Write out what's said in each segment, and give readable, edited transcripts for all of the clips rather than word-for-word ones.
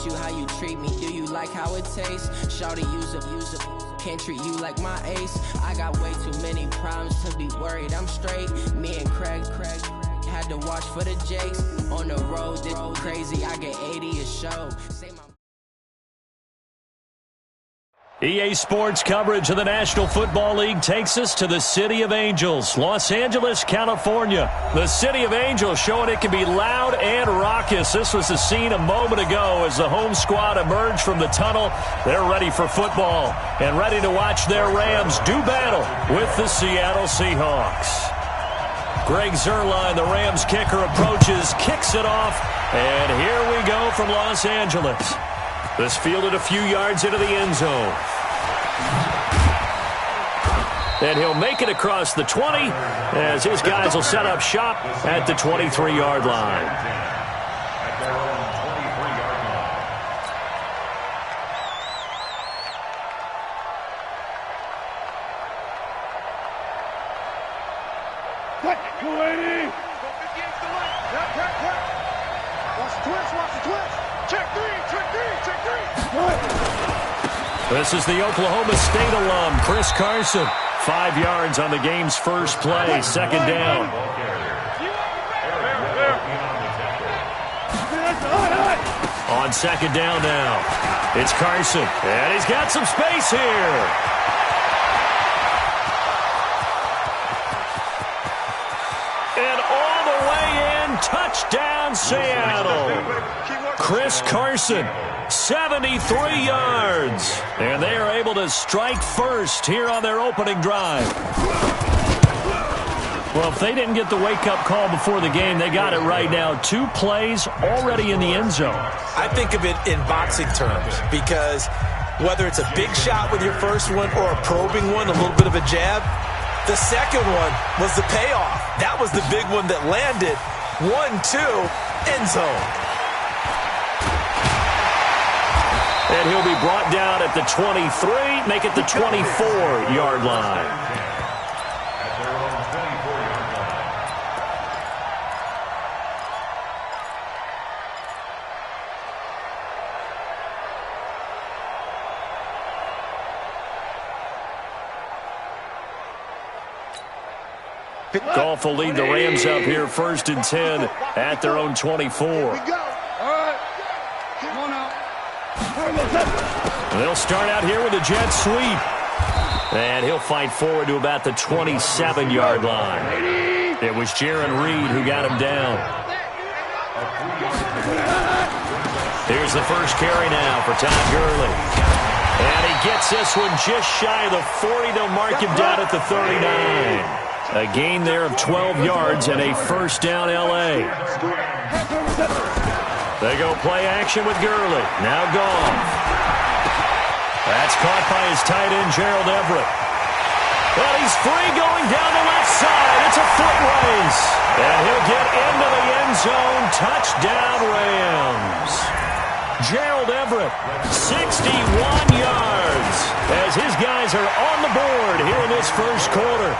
you how you treat me. Do you like how it tastes? Shawty, use up. Can't treat you like my ace. I got way too many problems to be worried. I'm straight. Me and Craig had to watch for the Jakes. On the road, this crazy. I get 80 a show. Say my EA Sports coverage of the National Football League takes us to the City of Angels, Los Angeles, California. The City of Angels showing it can be loud and raucous. This was the scene a moment ago as the home squad emerged from the tunnel. They're ready for football and ready to watch their Rams do battle with the Seattle Seahawks. Greg Zuerlein, the Rams kicker, approaches, kicks it off, and here we go from Los Angeles. This fielded a few yards into the end zone. And he'll make it across the 20 as his guys will set up shop at the 23-yard line. This is the Oklahoma State alum, Chris Carson. 5 yards on the game's first play, second down. On second down now, it's Carson, and he's got some space here. And all the way in, touchdown Seattle. Chris Carson, 73 yards. And they are able to strike first here on their opening drive. Well, if they didn't get the wake-up call before the game, they got it right now. 2 plays already in the end zone. I think of it in boxing terms because whether it's a big shot with your first one or a probing one, a little bit of a jab, the second one was the payoff. That was the big one that landed. 1-2, end zone. And he'll be brought down at the 23, make it the 24-yard line. Goff will lead the Rams up here 1st and 10 at their own 24. They'll start out here with a jet sweep. And he'll fight forward to about the 27-yard line. It was Jaron Reed who got him down. Here's the first carry now for Todd Gurley. And he gets this one just shy of the 40. They'll mark him down at the 39. A gain there of 12 yards and a first down L.A. They go play action with Gurley. Now Goff. That's caught by his tight end, Gerald Everett. But he's free going down the left side. It's a foot race. And he'll get into the end zone. Touchdown Rams. Gerald Everett, 61 yards. As his guys are on the board here in this first quarter.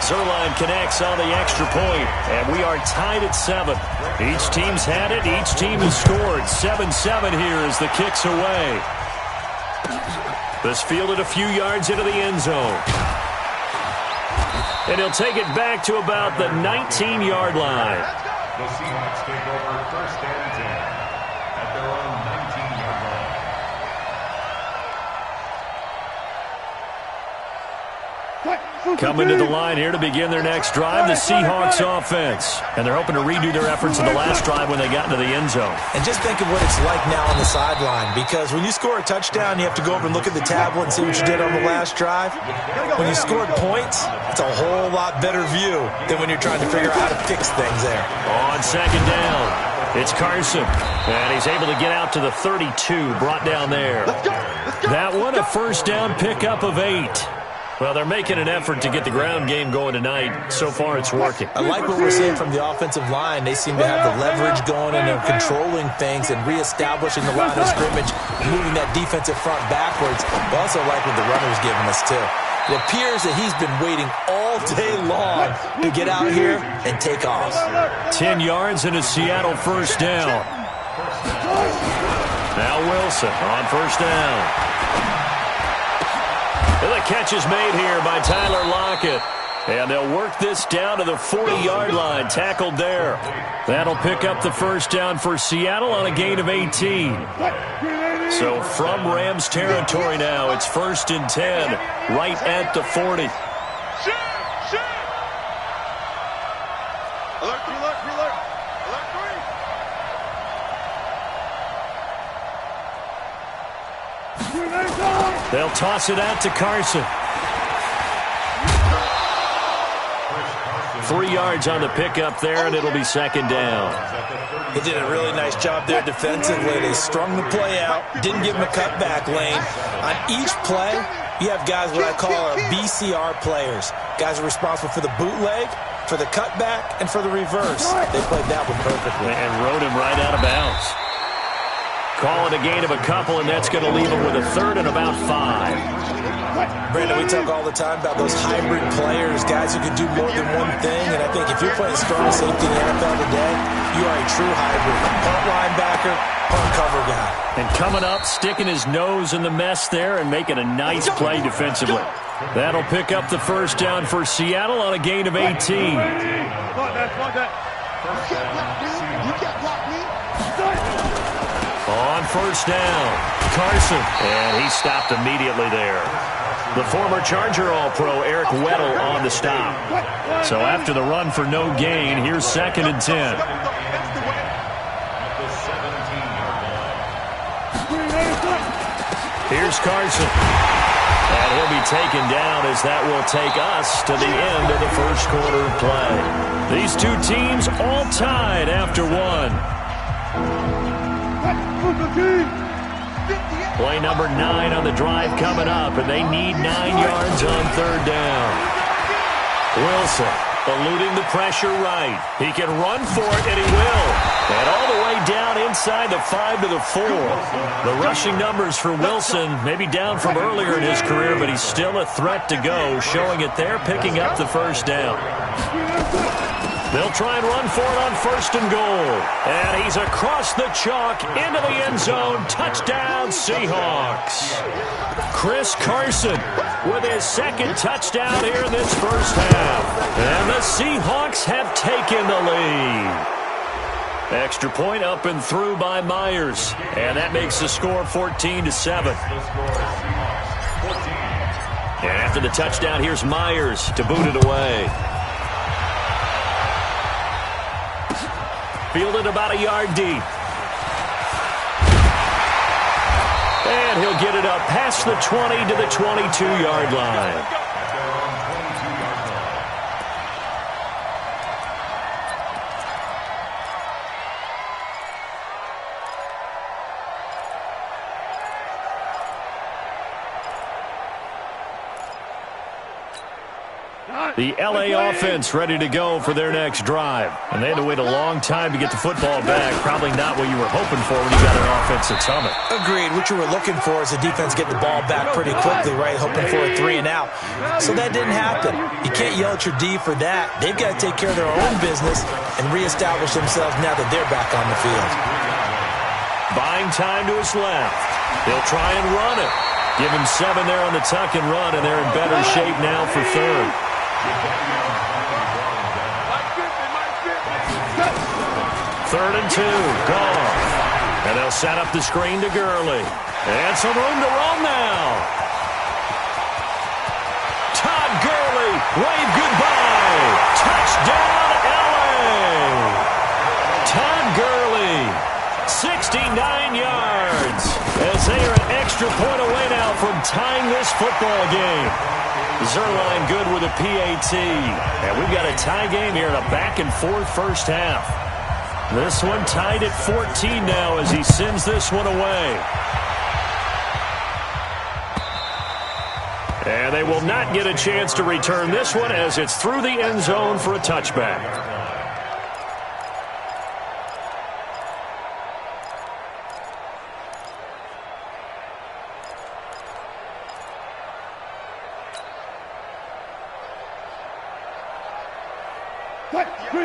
Zuerlein connects on the extra point, and we are tied at 7. Each team's had it. Each team has scored. 7-7 here as the kick's away. This fielded a few yards into the end zone. And he'll take it back to about the 19-yard line. The Seahawks take over 1st and 10 at their own 19-yard line. Coming to the line here to begin their next drive, the Seahawks offense. And they're hoping to redo their efforts in the last drive when they got into the end zone. And just think of what it's like now on the sideline, because when you score a touchdown, you have to go over and look at the tablet and see what you did on the last drive. When you scored points, it's a whole lot better view than when you're trying to figure out how to fix things there. On second down, it's Carson. And he's able to get out to the 32, brought down there. That one, a first down pickup of 8. Well, they're making an effort to get the ground game going tonight. So far, it's working. I like what we're seeing from the offensive line. They seem to have the leverage going, and they're controlling things and reestablishing the line of scrimmage, moving that defensive front backwards. I also like what the runner's giving us, too. It appears that he's been waiting all day long to get out here and take off. 10 yards and a Seattle first down. Now Wilson on first down. And the catch is made here by Tyler Lockett. And they'll work this down to the 40-yard line, tackled there. That'll pick up the first down for Seattle on a gain of 18. So from Rams territory now, it's 1st and 10, right at the 40. They'll toss it out to Carson. 3 yards on the pickup there, and it'll be 2nd down. They did a really nice job there defensively. They strung the play out, didn't give him a cutback lane. On each play, you have guys what I call our BCR players. Guys are responsible for the bootleg, for the cutback, and for the reverse. They played that one perfectly. And rode him right out of bounds. Call it a gain of a couple, and that's going to leave him with a 3rd and about 5. Brandon, we talk all the time about those hybrid players, guys who can do more than one thing, and I think if you're playing strong safety in the NFL today, you are a true hybrid. Punt linebacker, punt cover guy. And coming up, sticking his nose in the mess there and making a nice play defensively. That'll pick up the first down for Seattle on a gain of 18. On first down, Carson, and he stopped immediately there. The former Charger All-Pro Eric Weddle on the stop. So after the run for no gain, here's 2nd and 10. Here's Carson. And he'll be taken down as that will take us to the end of the first quarter of play. These two teams all tied after one. Play number 9 on the drive coming up, and they need 9 yards on 3rd down. Wilson eluding the pressure right. He can run for it, and he will. And all the way down inside the 5 to the 4. The rushing numbers for Wilson maybe down from earlier in his career, but he's still a threat to go, showing it there, picking up the first down. They'll try and run for it on 1st and goal. And he's across the chalk into the end zone. Touchdown, Seahawks. Chris Carson with his 2nd touchdown here in this first half. And the Seahawks have taken the lead. Extra point up and through by Myers. And that makes the score 14-7. And after the touchdown, here's Myers to boot it away. Fielded about a yard deep. And he'll get it up past the 20 to the 22-yard line. The L.A. offense ready to go for their next drive. And they had to wait a long time to get the football back. Probably not what you were hoping for when you got an offense at Summit. Agreed. What you were looking for is the defense get the ball back pretty quickly, right? Hoping for a 3 and out. So that didn't happen. You can't yell at your D for that. They've got to take care of their own business and reestablish themselves now that they're back on the field. Buying time to his left. They'll try and run it. Give him 7 there on the tuck and run, and they're in better shape now for 3rd. 3rd and 2, Goff. And they'll set up the screen to Gurley. And some room to run now. Todd Gurley, wave goodbye. Touchdown, L.A. Todd Gurley, 69 yards. As they are an extra point away now from tying this football game. Zerline good with a PAT. And we've got a tie game here in a back-and-forth first half. This one tied at 14 now as he sends this one away. And they will not get a chance to return this one as it's through the end zone for a touchback.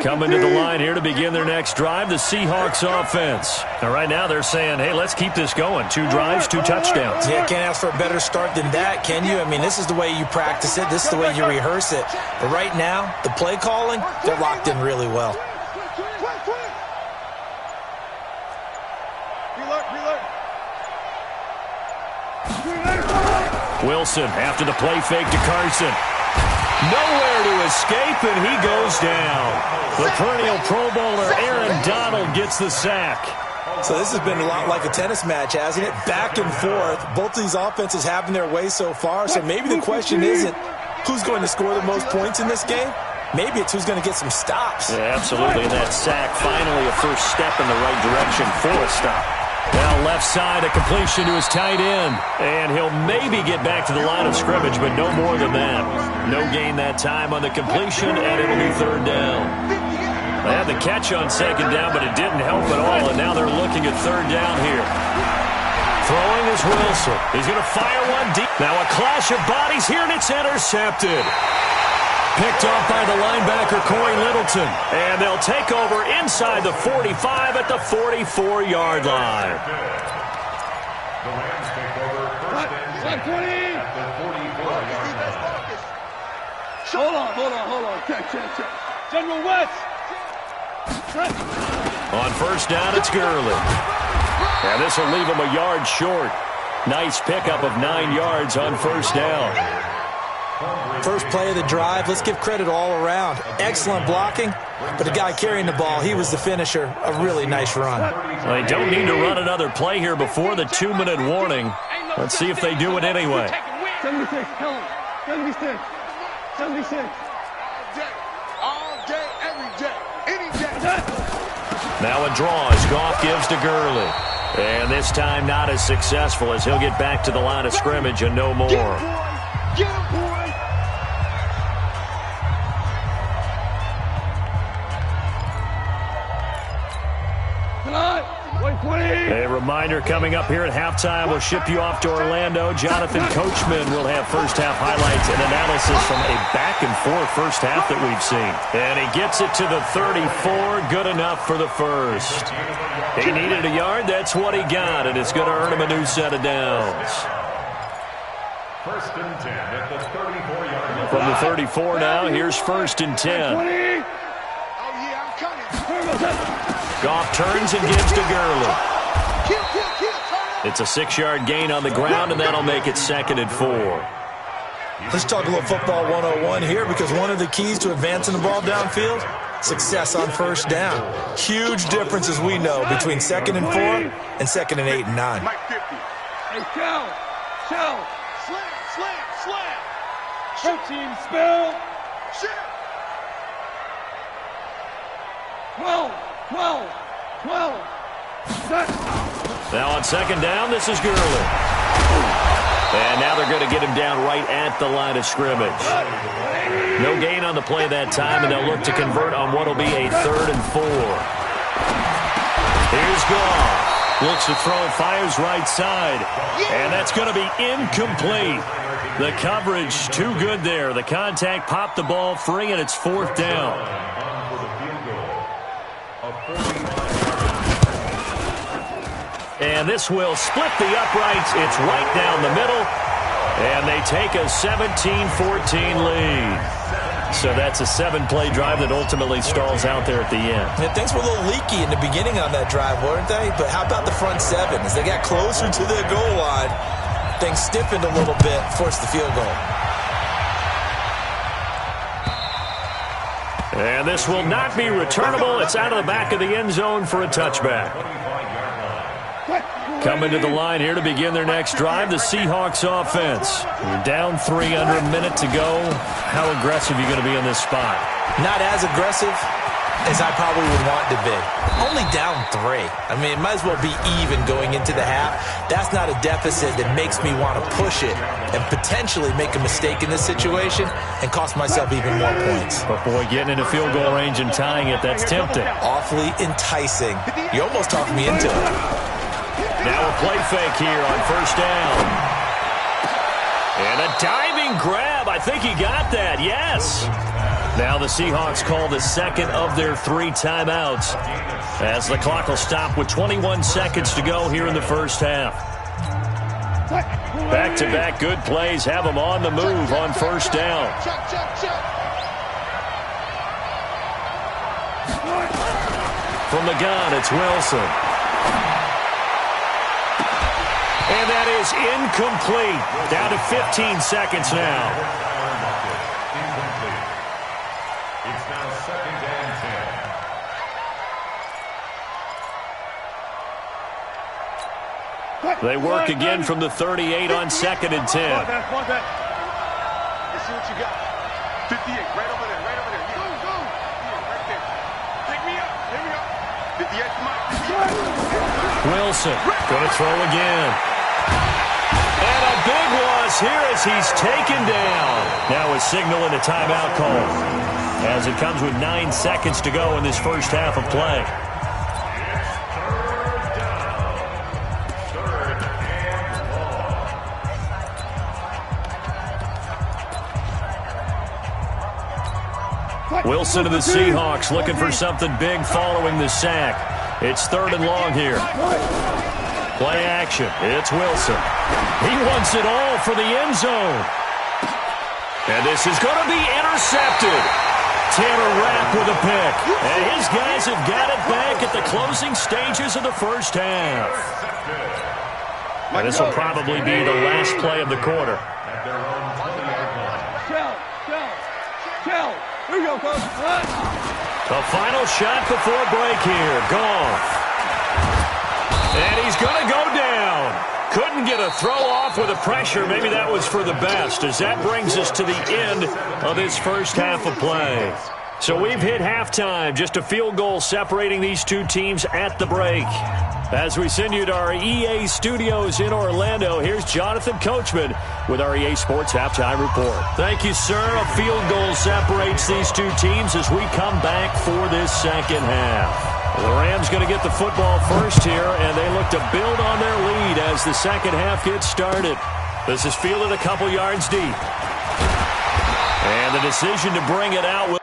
Coming to the line here to begin their next drive, the Seahawks offense. And right now they're saying, hey, let's keep this going. 2 drives, 2 touchdowns. Yeah, can't ask for a better start than that, can you? I mean, this is the way you practice it. This is the way you rehearse it. But right now, the play calling, they're locked in really well. Wilson after the play fake to Carson. Nowhere to escape, and he goes down. The perennial Pro Bowler Aaron Donald gets the sack. So this has been a lot like a tennis match, hasn't it? Back and forth. Both of these offenses having their way so far. So maybe the question isn't who's going to score the most points in this game. Maybe it's who's going to get some stops. Yeah, absolutely. And that sack, finally a first step in the right direction for a stop. Now left side, a completion to his tight end. And he'll maybe get back to the line of scrimmage, but no more than that. No gain that time on the completion, and it'll be 3rd down. They had the catch on 2nd down, but it didn't help at all, and now they're looking at 3rd down here. Throwing is Wilson. He's going to fire one deep. Now a clash of bodies here, and it's intercepted. Picked off by the linebacker, Corey Littleton. And they'll take over inside the 45 at the 44-yard line. The Rams take over first and 10 at the 44-yard line. Hold on. Check. General West. On 1st down, it's Gurley. And this will leave him a yard short. Nice pickup of 9 yards on 1st down. First play of the drive, let's give credit all around. Excellent blocking, but the guy carrying the ball, he was the finisher. A really nice run. They don't need to run another play here before the 2-minute warning. Let's see if they do it anyway. 76, tell him. 76. All day, every day, any day. Now a draw as Goff gives to Gurley. And this time not as successful as he'll get back to the line of scrimmage and no more. Get him, boy. A reminder coming up here at halftime. We'll ship you off to Orlando. Jonathan Coachman will have first half highlights and analysis from a back-and-forth first half that we've seen. And he gets it to the 34. Good enough for the first. He needed a yard. That's what he got, and it's going to earn him a new set of downs. 1st and 10 at the 34-yard line. From the 34 now, here's 1st and 10. Oh, yeah, I'm coming. Goff turns and gives to Gurley. It's a 6-yard gain on the ground, and that'll make it 2nd and 4. Let's talk a little football 101 here, because one of the keys to advancing the ball downfield, success on 1st down. Huge difference, as we know, between 2nd and 4 and 2nd and 8 and 9. Hey, Shell. Slam. Shoot team, spell. Shit. 12. Set. Now on 2nd down, this is Gurley. And now they're going to get him down right at the line of scrimmage. No gain on the play that time, and they'll look to convert on what will be a 3rd and 4. Here's Goff. Looks to throw, fires right side. And that's going to be incomplete. The coverage too good there. The contact popped the ball free, and it's 4th down. And this will split the uprights. It's right down the middle. And they take a 17-14 lead. So that's a 7-play drive that ultimately stalls out there at the end. Yeah, things were a little leaky in the beginning on that drive, weren't they? But how about the front 7? As they got closer to their goal line, things stiffened a little bit, forced the field goal. And this will not be returnable. It's out of the back of the end zone for a touchback. Coming to the line here to begin their next drive, the Seahawks offense. You're down 3 under a minute to go. How aggressive are you going to be in this spot? Not as aggressive as I probably would want to be. Only down 3. I mean, it might as well be even going into the half. That's not a deficit that makes me want to push it and potentially make a mistake in this situation and cost myself even more points. But boy, getting into field goal range and tying it, that's tempting. Awfully enticing. You almost talked me into it. Now a play fake here on 1st down. And a diving grab. I think he got that, yes. Now the Seahawks call the second of their 3 timeouts as the clock will stop with 21 seconds to go here in the first half. Back-to-back good plays have them on the move on first down. From the gun, it's Wilson. And that is incomplete. Down to 15 seconds now. It's now 2nd and 10. They work again from the 38 on 2nd and 10. Let's see what you got. 58, right over there, right over there. Go, go. Right there. Pick me up. Here we go. 58, come on. 58. Wilson going to throw again. And a big loss here as he's taken down. Now a signal and a timeout call as it comes with 9 seconds to go in this first half of play. Wilson to the Seahawks looking for something big following the sack. It's 3rd and long here. Play action. It's Wilson. He wants it all for the end zone. And this is going to be intercepted. Tanner Rapp with a pick. And his guys have got it back at the closing stages of the first half. And this will probably be the last play of the quarter. Shell. Here you go, Coach. The final shot before break here. Goff. And he's going to go down. Couldn't get a throw off with the pressure. Maybe that was for the best, as that brings us to the end of this first half of play. So we've hit halftime. Just a field goal separating these two teams at the break. As we send you to our EA studios in Orlando, here's Jonathan Coachman with our EA Sports Halftime Report. Thank you, sir. A field goal separates these two teams as we come back for this second half. The Rams going to get the football first here, and they look to build on their lead as the second half gets started. This is fielded a couple yards deep. And the decision to bring it out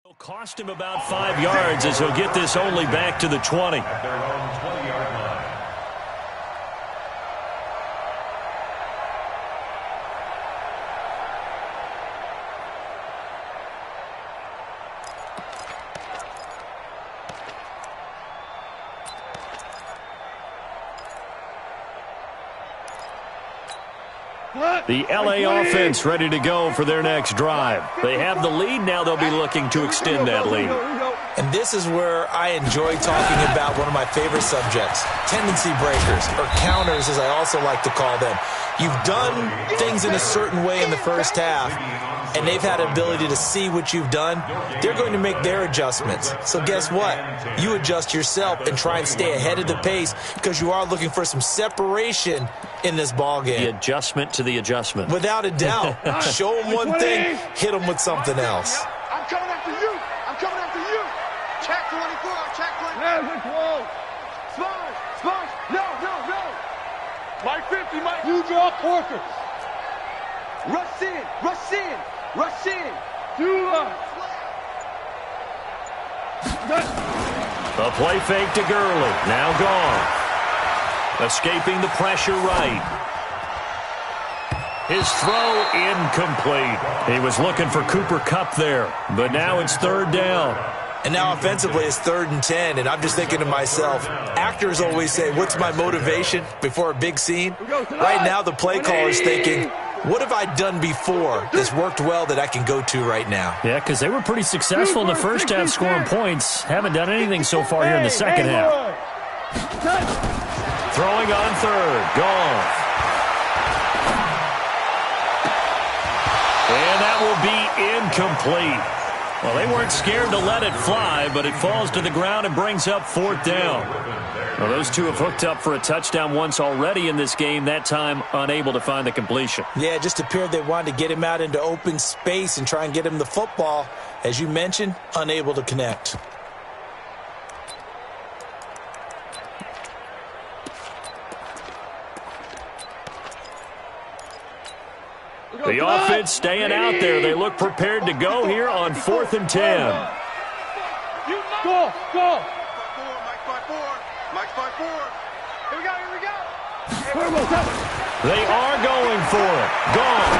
will cost him about 5 yards as he'll get this only back to the 20. At their own 20-yard line. The LA offense ready to go for their next drive. They have the lead. Now they'll be looking to extend that lead. And this is where I enjoy talking about one of my favorite subjects, tendency breakers, or counters as I also like to call them. You've done things in a certain way in the first half, and they've had ability to see what you've done. They're going to make their adjustments. So guess what? You adjust yourself and try and stay ahead of the pace because you are looking for some separation in this ball game. The adjustment to the adjustment. Without a doubt. Show them one thing, hit them with something else. I'm coming after you. I'm coming after you. Check 24. Check 24. Sponge. No. Mike 50, Mike. You draw quarters. Rush in. Rush in. Rush in. Too long. A play fake to Gurley. Now gone. Escaping the pressure right. His throw incomplete. He was looking for Cooper Kupp there, but now it's third down. And now offensively it's 3rd and 10, and I'm just thinking to myself, actors always say, what's my motivation before a big scene? Right now the play caller is thinking, what have I done before that's worked well that I can go to right now? Yeah, because they were pretty successful in the first half scoring points. Haven't done anything so far here in the second half. Throwing on third. Gone. And that will be incomplete. Well, they weren't scared to let it fly, but it falls to the ground and brings up 4th down. Well, those two have hooked up for a touchdown once already in this game, that time unable to find the completion. Yeah, it just appeared they wanted to get him out into open space and try and get him the football. As you mentioned, unable to connect. The offense staying out there. They look prepared to go here on 4th and 10. Go. Mike's by 4. Mike's by 4. Here we go. They are going for it. Gone.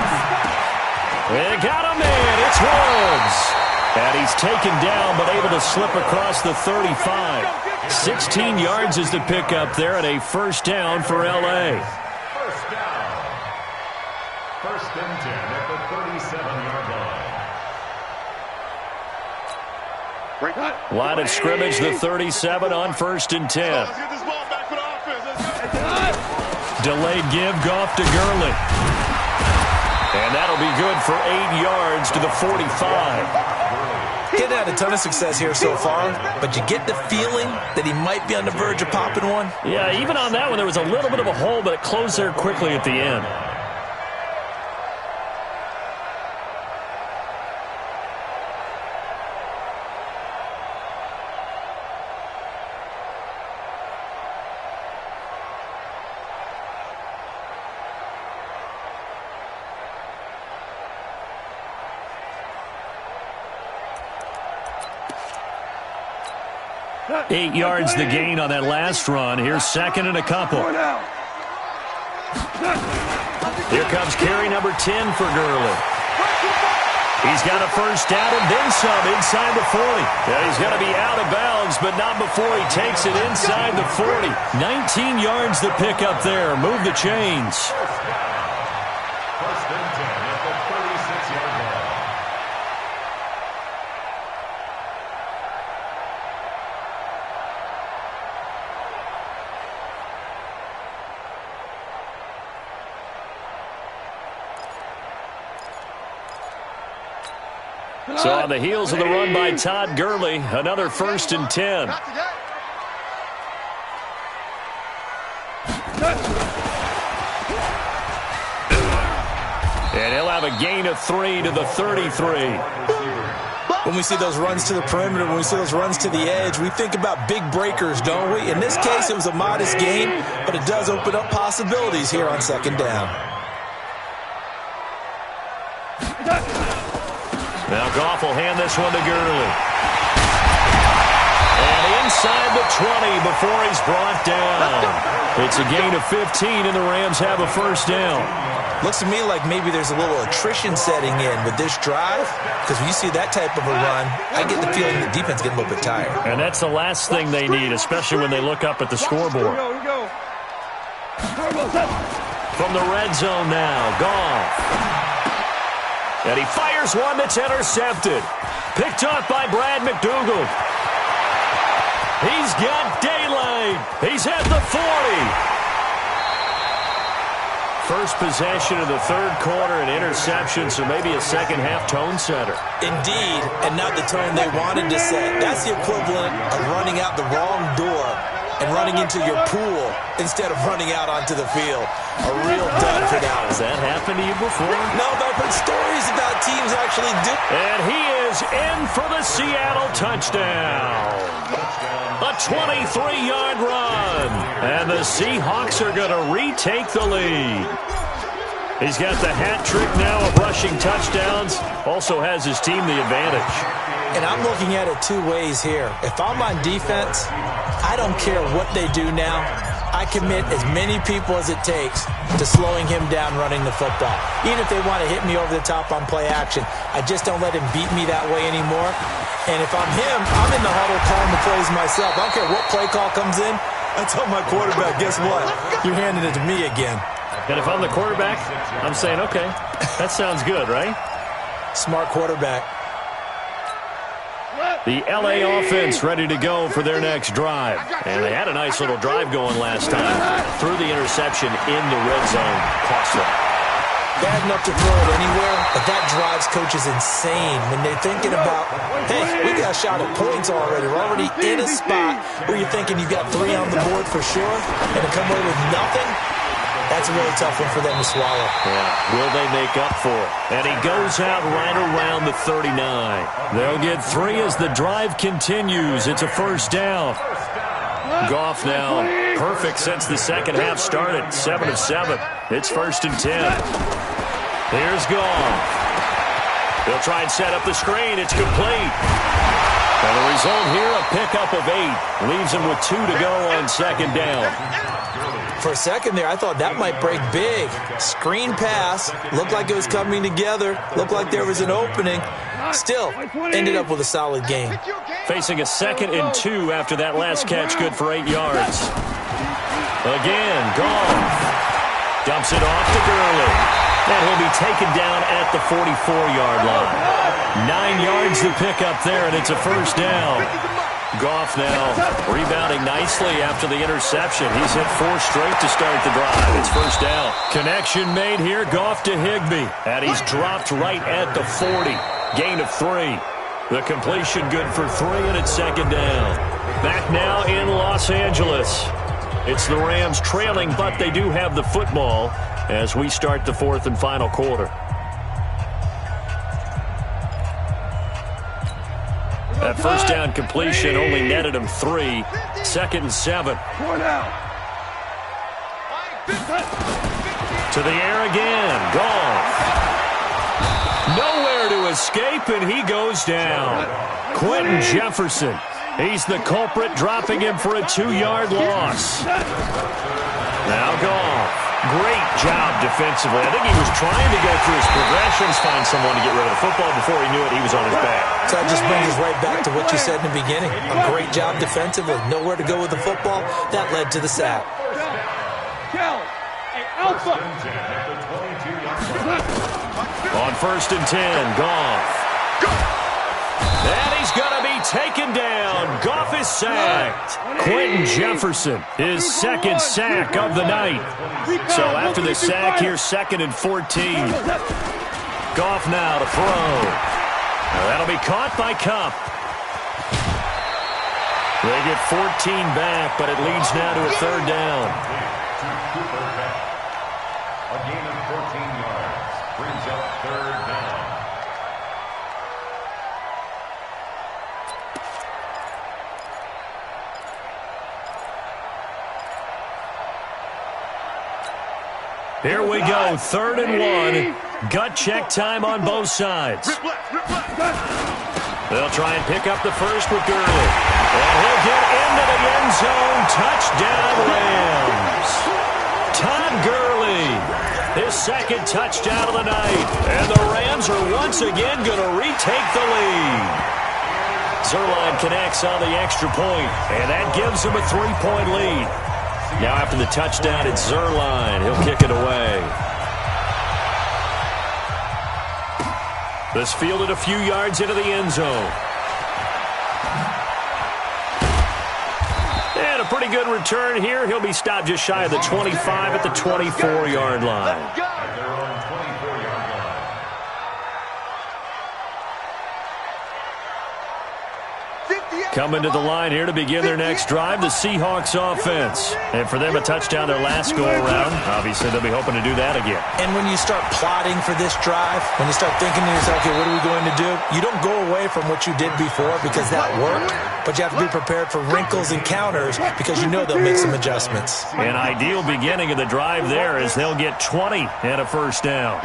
They got a man. It's Woods. And he's taken down but able to slip across the 35. 16 yards is the pickup there and a first down for L.A. First down. 1st and 10 at the 37-yard line. Line of scrimmage, the 37 on 1st and 10. Let's get this ball back for the offense. Delayed give, Goff to Gurley. And that'll be good for 8 yards to the 45. Getting had a ton of success here so far, but you get the feeling that he might be on the verge of popping one. Yeah, even on that one, there was a little bit of a hole, but it closed there quickly at the end. Eight yards the gain on that last run. Here's 2nd and a couple. Here comes carry number 10 for Gurley. He's got a first down and then some inside the 40. Yeah, he's going to be out of bounds, but not before he takes it inside the 40. 19 yards the pickup there. Move the chains. 1st and 10 at the 36-yard line. So on the heels of the run by Todd Gurley, another 1st and 10. And he'll have a gain of 3 to the 33. When we see those runs to the perimeter, when we see those runs to the edge, we think about big breakers, don't we? In this case, it was a modest gain, but it does open up possibilities here on 2nd down. Now Goff will hand this one to Gurley. And inside the 20 before he's brought down. It's a gain of 15, and the Rams have a first down. Looks to me like maybe there's a little attrition setting in with this drive, because when you see that type of a run, I get the feeling the defense getting a little bit tired. And that's the last thing they need, especially when they look up at the scoreboard. From the red zone now, Goff. And he fires one that's intercepted. Picked off by Brad McDougal. He's got daylight. He's at the 40. First possession of the 3rd quarter, an interception, so maybe a second-half tone setter. Indeed, and not the tone they wanted to set. That's the equivalent of running out the wrong door and running into your pool instead of running out onto the field. A real dud for that one. Has that happened to you before? No, but I've heard stories about teams actually do. And he is in for the Seattle touchdown. A 23-yard run. And the Seahawks are going to retake the lead. He's got the hat trick now of rushing touchdowns. Also has his team the advantage. And I'm looking at it two ways here. If I'm on defense, I don't care what they do now. I commit as many people as it takes to slowing him down running the football. Even if they want to hit me over the top on play action, I just don't let him beat me that way anymore. And if I'm him, I'm in the huddle calling the plays myself. I don't care what play call comes in. I tell my quarterback, guess what? You're handing it to me again. And if I'm the quarterback, I'm saying, okay, that sounds good, right? Smart quarterback. The LA offense ready to go for their next drive. And they had a nice little drive going last time. Threw the interception in the red zone. Cost them. Bad enough to throw it anywhere, but that drives coaches insane when they're thinking about, hey, we got a shot at points already. We're already in a spot where you're thinking you got 3 on the board for sure, and to come away with nothing, that's a really tough one for them to swallow. Yeah. Will they make up for it? And he goes out right around the 39. They'll get 3 as the drive continues. It's a first down. Goff now perfect since the second half started. 7 of 7. It's 1st and 10. Here's Goff. They'll try and set up the screen. It's complete. And the result here, a pickup of 8. Leaves him with 2 to go on second down. For a second there, I thought that might break big. Screen pass. Looked like it was coming together. Looked like there was an opening. Still, ended up with a solid game. Facing a 2nd and 2 after that last catch, good for 8 yards. Again, Goff dumps it off to Gurley. And he'll be taken down at the 44-yard line. 9 yards to pick up there, and it's a first down. Goff now rebounding nicely after the interception. He's hit 4 straight to start the drive. It's first down. Connection made here, Goff to Higbee. And he's dropped right at the 40. Gain of 3. The completion good for 3, and it's second down. Back now in Los Angeles. It's the Rams trailing, but they do have the football as we start the 4th and final quarter. That first down completion only netted him 3. 2nd and 7. To the air again. Goff. Nowhere to escape, and he goes down. Quentin Jefferson. He's the culprit, dropping him for a 2-yard loss. Now Goff. Great job defensively. I think he was trying to go through his progressions, find someone to get rid of the football. Before he knew it, he was on his back. So that just brings us right back to what you said in the beginning. A great job defensively. Nowhere to go with the football. That led to the sack. On 1st and 10, Goff. And he's going to be taken down. Goff is sacked. Quentin Jefferson, his 2nd sack of the night. So after the sack here, 2nd and 14. Goff now to throw. Now that'll be caught by Kupp. They get 14 back, but it leads now to a 3rd down. A gain of 14 yards brings up 3rd down. Here we go, 3rd and 1. Gut check time on both sides. They'll try and pick up the first with Gurley. And he'll get into the end zone. Touchdown, Rams. Todd Gurley, his 2nd touchdown of the night. And the Rams are once again going to retake the lead. Zerline connects on the extra point, and that gives him a 3-point lead. Now after the touchdown, it's Zerline. He'll kick it away. This fielded a few yards into the end zone. And a pretty good return here. He'll be stopped just shy of the 25 at the 24-yard line. At their own 24-yard line. Coming to the line here to begin their next drive, the Seahawks offense. And for them, a touchdown their last go-around. Obviously, they'll be hoping to do that again. And when you start plotting for this drive, when you start thinking to yourself, okay, what are we going to do? You don't go away from what you did before because that worked, but you have to be prepared for wrinkles and counters because you know they'll make some adjustments. An ideal beginning of the drive there as they'll get 20 and a first down.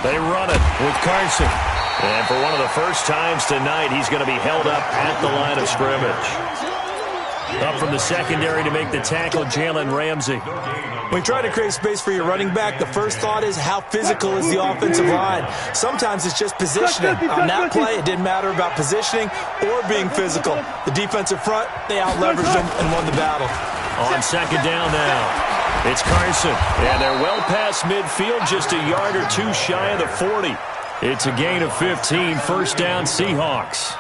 They run it with Carson. And for one of the first times tonight, he's going to be held up at the line of scrimmage. Up from the secondary to make the tackle, Jalen Ramsey. When you try to create space for your running back, the first thought is how physical is the offensive line. Sometimes it's just positioning. On that play, it didn't matter about positioning or being physical. The defensive front, they out-leveraged them and won the battle. On second down now, it's Carson. And they're well past midfield, just a yard or two shy of the 40. It's a gain of 15, first down Seahawks.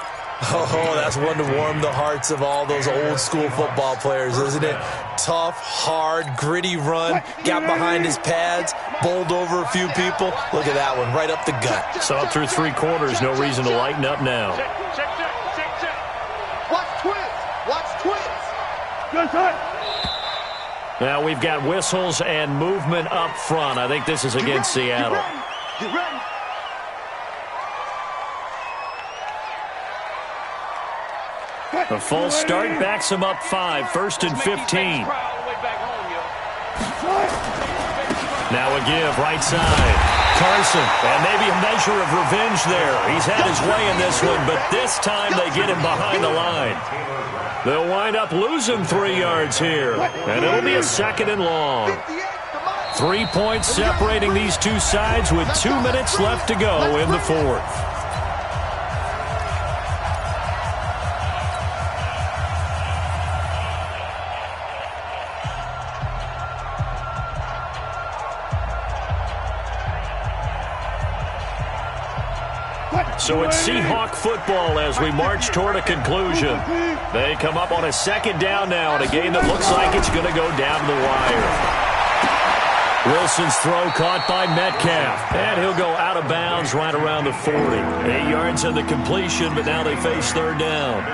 Oh, that's one to warm the hearts of all those old-school football players, isn't it? Tough, hard, gritty run, got behind his pads, bowled over a few people. Look at that one, right up the gut. So through three quarters, no reason to lighten up now. Check. Watch twins. Good shot. Now we've got whistles and movement up front. I think this is against Seattle. Get ready. A false start backs him up 5, first and 15. Now a give, right side. Carson, and maybe a measure of revenge there. He's had his way in this one, but this time they get him behind the line. They'll wind up losing 3 yards here, and it'll be a second and long. 3 points separating these two sides with 2 minutes left to go in the fourth. So it's Seahawk football as we march toward a conclusion. They come up on a second down now in a game that looks like it's going to go down the wire. Wilson's throw caught by Metcalf. And he'll go out of bounds right around the 40. 8 yards of the completion, but now they face third down.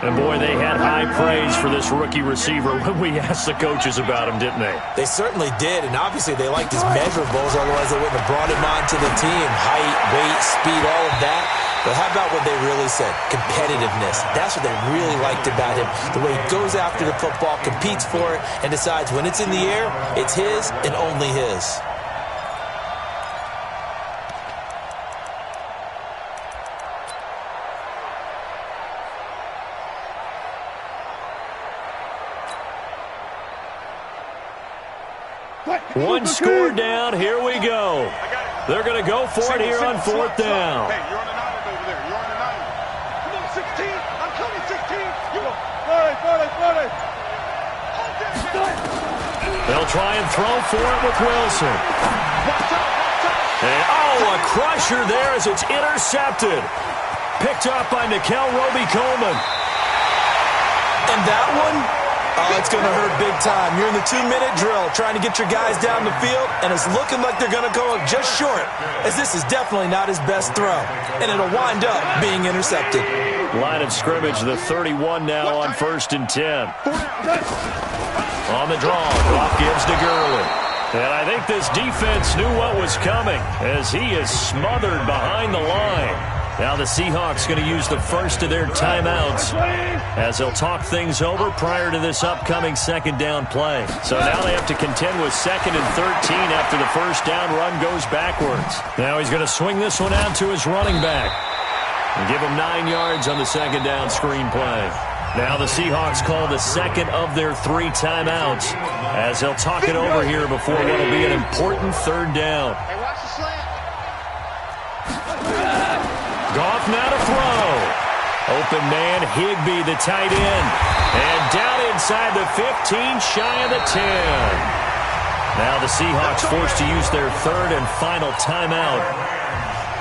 And, boy, they had high praise for this rookie receiver when we asked the coaches about him, didn't they? They certainly ded, and obviously they liked his measurables, otherwise they wouldn't have brought him onto the team. Height, weight, speed, all of that. But how about what they really said? Competitiveness. That's what they really liked about him. The way he goes after the football, competes for it, and decides when it's in the air, it's his and only his. One score down. Here we go. They're going to go for it here on fourth down. Hey, you're on the 9 over there. You're on the 9. Come on, 16. I'm coming, 16. You go. 40. They'll try and throw for it with Wilson. And, a crusher there as it's intercepted. Picked up by Nickel Roby-Coleman. And that one, it's going to hurt big time. You're in the 2-minute drill trying to get your guys down the field, and it's looking like they're going to go up just short, as this is definitely not his best throw. And it'll wind up being intercepted. Line of scrimmage, the 31 now on 1st and 10. On the draw, Goff gives to Gurley. And I think this defense knew what was coming as he is smothered behind the line. Now the Seahawks going to use the first of their timeouts as they'll talk things over prior to this upcoming second down play. So now they have to contend with 2nd and 13 after the first down run goes backwards. Now he's going to swing this one out to his running back and give him 9 yards on the second down screen play. Now the Seahawks call the second of their 3 timeouts as they'll talk it over here before what will be an important third down. Hey, watch the slant. Goff now to throw. Open man, Higbee, the tight end. And down inside the 15, shy of the 10. Now the Seahawks forced to use their 3rd and final timeout.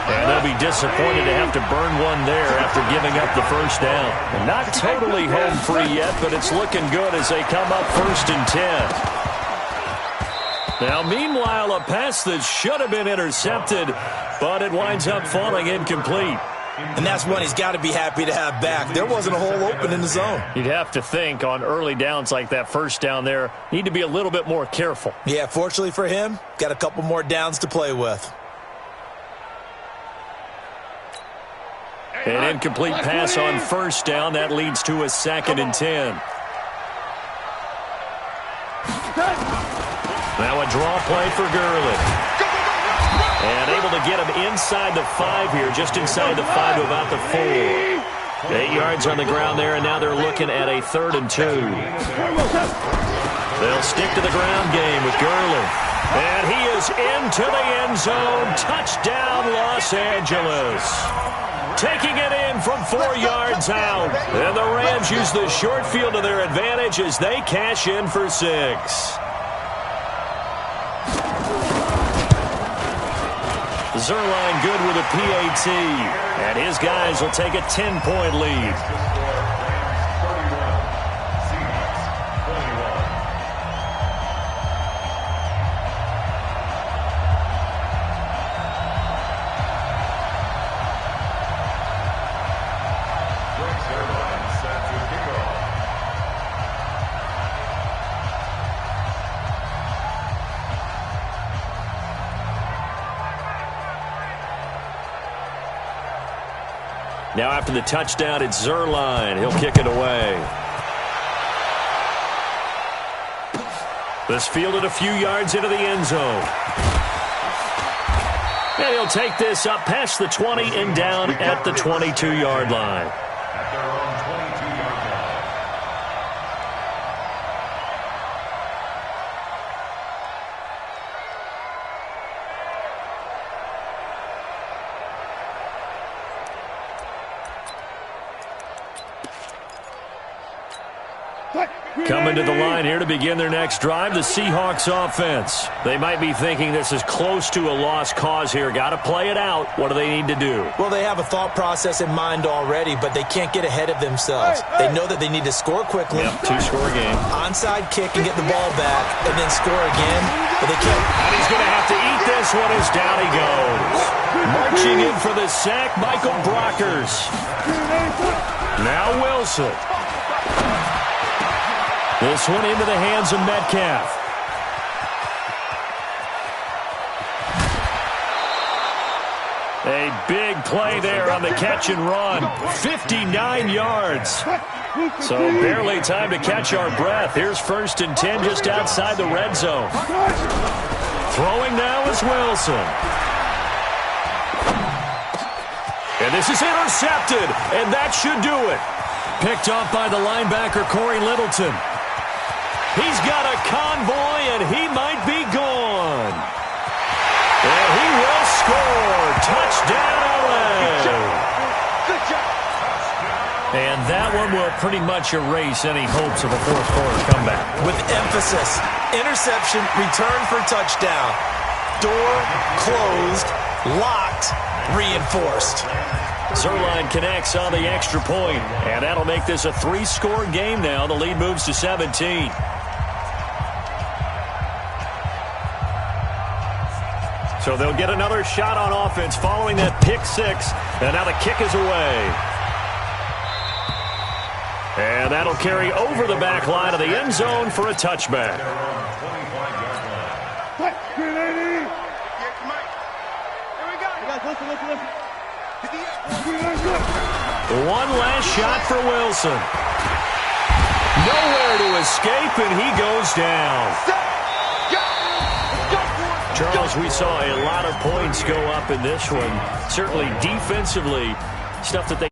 And they'll be disappointed to have to burn one there after giving up the first down. And not totally home free yet, but it's looking good as they come up 1st and 10. Now, meanwhile, a pass that should have been intercepted, but it winds up falling incomplete. And that's one he's got to be happy to have back. There wasn't a hole open in the zone. You'd have to think on early downs like that first down there, need to be a little bit more careful. Yeah, fortunately for him, got a couple more downs to play with. An incomplete pass on first down. That leads to a 2nd and 10. Now a draw play for Gurley. And able to get him inside the 5 here, just inside the 5 to about the 4. 8 yards on the ground there, and now they're looking at a 3rd and 2. They'll stick to the ground game with Gurley. And he is into the end zone. Touchdown, Los Angeles. Taking it in from 4 yards out. And the Rams use the short field to their advantage as they cash in for 6. Zerline good with a PAT. And his guys will take a 10-point lead. Now after the touchdown, it's Zerline. He'll kick it away. This fielded a few yards into the end zone. And he'll take this up past the 20 and down at the 22-yard line. At their own 22-yard line. Coming to the line here to begin their next drive, the Seahawks offense. They might be thinking this is close to a lost cause here. Got to play it out. What do they need to do? Well, they have a thought process in mind already, but they can't get ahead of themselves. They know that they need to score quickly. Yep, 2-score game. Onside kick and get the ball back, and then score again. But they can't. And he's going to have to eat this one as down he goes. Marching in for the sack, Michael Brockers. Now Wilson. This one into the hands of Metcalf. A big play there on the catch and run. 59 yards. So barely time to catch our breath. Here's 1st and 10 just outside the red zone. Throwing now is Wilson. And this is intercepted. And that should do it. Picked off by the linebacker, Corey Littleton. He's got a convoy, and he might be gone. And he will score. Touchdown, LA. Good job. And that one will pretty much erase any hopes of a fourth-quarter comeback. With emphasis, interception, return for touchdown. Door closed, locked, reinforced. Zerline connects on the extra point, and that'll make this a 3-score game now. The lead moves to 17. So they'll get another shot on offense following that pick 6. And now the kick is away. And that'll carry over the back line of the end zone for a touchback. One last shot for Wilson. Nowhere to escape, and he goes down. Charles, we saw a lot of points go up in this one. Certainly defensively, stuff that they